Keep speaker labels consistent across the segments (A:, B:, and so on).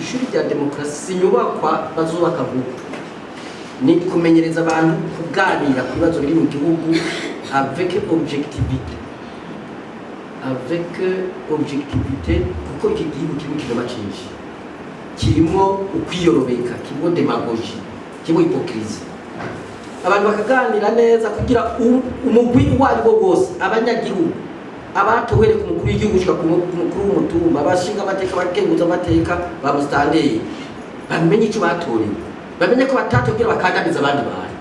A: ishuri rya demokarasi sinyubakwa bazubaka vuba, ni kumenyereza abantu kuganira ku bibazo biri mu gihugu avec objectivité, kuko iki gihugu kirimo ikinyoma cyinshi, kirimo ukwiyorobeka, kirimo demagogie, kirimo hypocrisie. Abantu bakaganira neza kugira umugwi wari wo wose, abanyagihugu abatohere ku mukuru w'igihugu ushika ku mukuru w'umutumba, abashinga amateka, abakenguza amateka, bamustandeye, bamenye icyo batorewe, bamenye ko batatu kugira bakandamiza abandi bantu,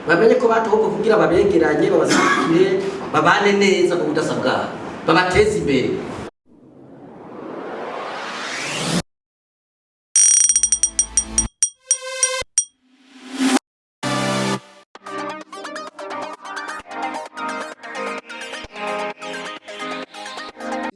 A: bamenye ko batowe kugira babegeranye, babasakire, babane neza mu budasa bwabo, babateze imbere.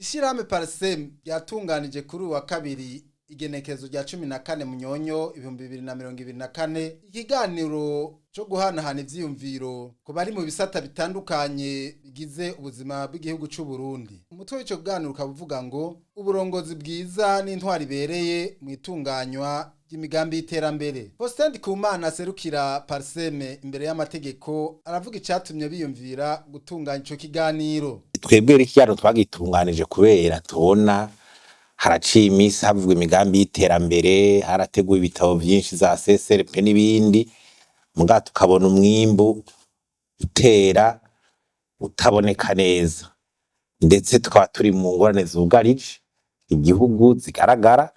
B: Ishirahamwe Parsem yatunganije kuri wa kabiri igenekezo rya 14 Munyonyo 2024 ikiganiro cyo guhanahana ivyiyumviro ko bari mu bisata bitandukanye bigize ubuzima bw'igihugu cy'u Burundi. Umutwe w'ico kiganiro ukavuga ngo uburongozi bwiza n'intwaro ibereye mu itunganywa ry'imigambi y'iterambere. Faustin Kumana serukira Parsem imbere y'amategeko aravuga icatumye biyumvira gutunganya ico kiganiro.
C: Twebwe ikiganiro twagitunganije kubera tubona haraciye imisi havugwa imigambi y'iterambere, harateguwe ibitabo byinshi za CSRP n'ibindi, muga tukabona umwimbu utera utaboneka neza, ndetse tukaba turi mu ngorane zugarije igihugu zigaragara.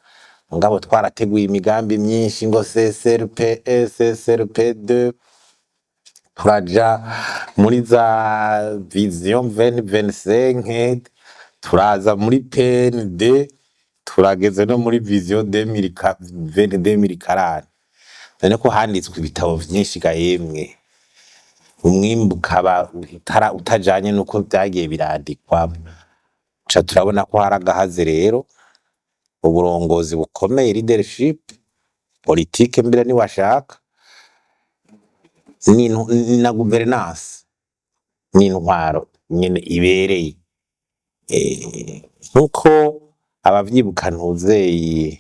C: Mugabo twarateguye imigambi myinshi ngo CSRP, CSRP2, turaja muri za vision 2025, turaza muri PND, turageze no muri vision 2040. None ko handitswe ibitabo byinshi gahemwe, umwimbu ukaba utajanye nuko byagiye birandikwa. Ca turabona ko haragahaze rero uburongozi bukomeye, leadership politique mbere ni washaka ni na governance n'intwaro nyene ibereye. Nkuko abavyibuka ntuzeye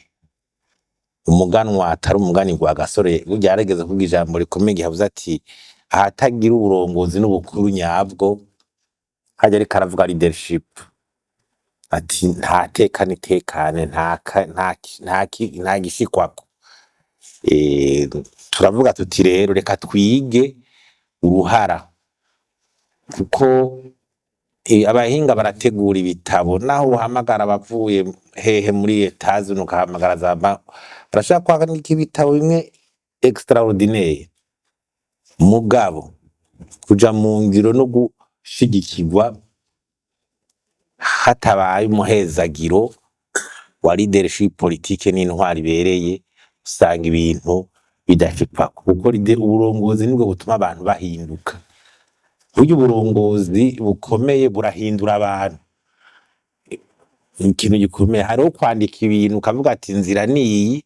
C: umuganwa atari umugani gwa gasore yarageze kuvuga ijambo rikomeye gihavuze ati ahatagira uburongozi n'ubukuru nyabwo hajya reka aravuga leadership, ati nta tekane tekane nta gishikwako. Turavuga tuti rero reka twige uruhara, kuko abahinga barategura ibitabo, naho uhamagara abavuye hehe muri etazi nukahamagara za barashaka kwandika ibitabo bimwe extraordinaire, mugabo kuja mu ngiro no gushigikirwa hatabaye umuhezagiro wa leadership politique n'intwari ibereye, usanga ibintu bidashikwa. Kuko uburongozi nibwo butuma abantu bahinduka. Buryo uburongozi bukomeye burahindura abantu. Ikintu gikomeye hariho kwandika ibintu ukavuga ati inzira niyi,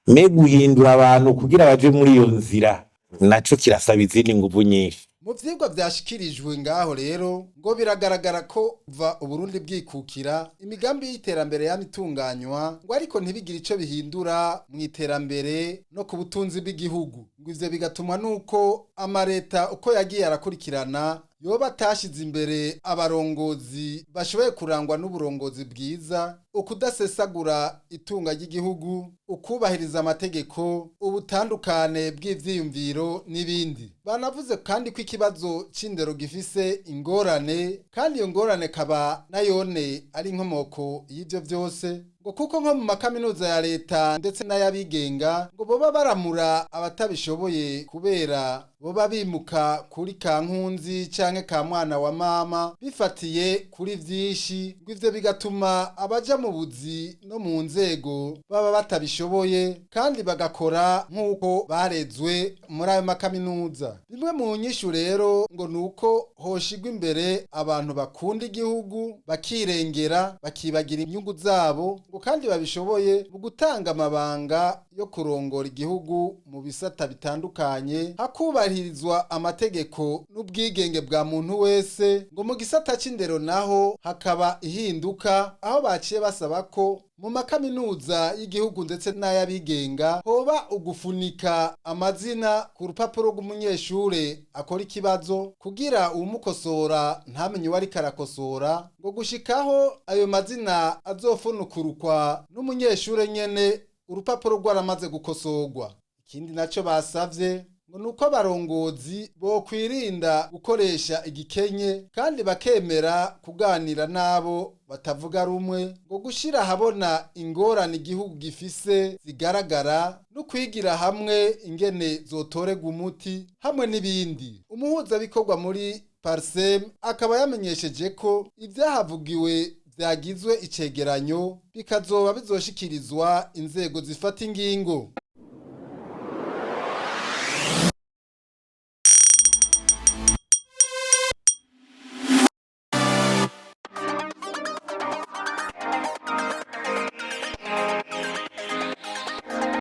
C: me guhindura abantu kugira baje muri iyo nzira naco kirasaba izindi nguvu nyinshi.
B: Mu vyigwa vyashikirijwe ngaho rero ngo biragaragara ko va Uburundi bwikukira imigambi y'iterambere yamitunganywa ngo ariko ntibigire ico bihindura mu iterambere no ku butunzi bw'igihugu. Ngo ivyo bigatumwa nuko amareta uko yagiye arakurikirana yoba atashize imbere abarongozi bashoboye kurangwa n'uburongozi bwiza, ukudasesagura itunga ry'igihugu, ukubahiriza amategeko, ubutandukane bw'ivyiyumviro n'ibindi. Banavuze kandi ko ikibazo c'indero gifise ingorane, kandi iyo ngorane kaba nayone ari inkomoko y'ivyo vyose, ngo kuko nko mu makaminuza ya leta ndetse n'ayabigenga ngo boba baramura abatabishoboye kubera boba bimuka kuri kankunzi canke ka mwana wa mama bifatiye kuri vyinshi, ngo ivyo bigatuma abaja mu buzi no mu nzego baba batabishoboye kandi bagakora nk'uko barezwe muri ayo makaminuza. Bimwe mu nyishu rero ngo nuko hoshigwa imbere abantu bakunda igihugu, bakirengera, bakibagira inyungu zabo, ngo kandi babishoboye mu gutanga amabanga yo kurongora igihugu mu bisata bitandukanye, hakuba kubahirizwa amategeko n'ubwigenge bwa muntu wese, ngo mu gisata c'indero naho hakaba ihinduka, aho baciye basaba ko mu makaminuza y'igihugu ndetse n'ayabigenga hoba ugufunika amazina ku rupapuro rw'umunyeshure akora ikibazo kugira uwumukosora ntamenye uwo ariko arakosora, ngo gushikaho ayo mazina azofunukurukwa n'umunyeshure nyene urupapuro rwaramaze gukosorwa. Ikindi naco basavye ngo nuko abarongozi bokwirinda gukoresha igikenye kandi bakemera kuganira nabo batavuga rumwe, ngo gushira habona ingorane igihugu gifise zigaragara no kwigira hamwe ingene zotorega umuti hamwe n'ibindi. Umuhuzabikorwa muri Parsem akaba yamenyesheje ko ivyahavugiwe vyagizwe icegeranyo bikazoba bizoshikirizwa inzego zifata ingingo.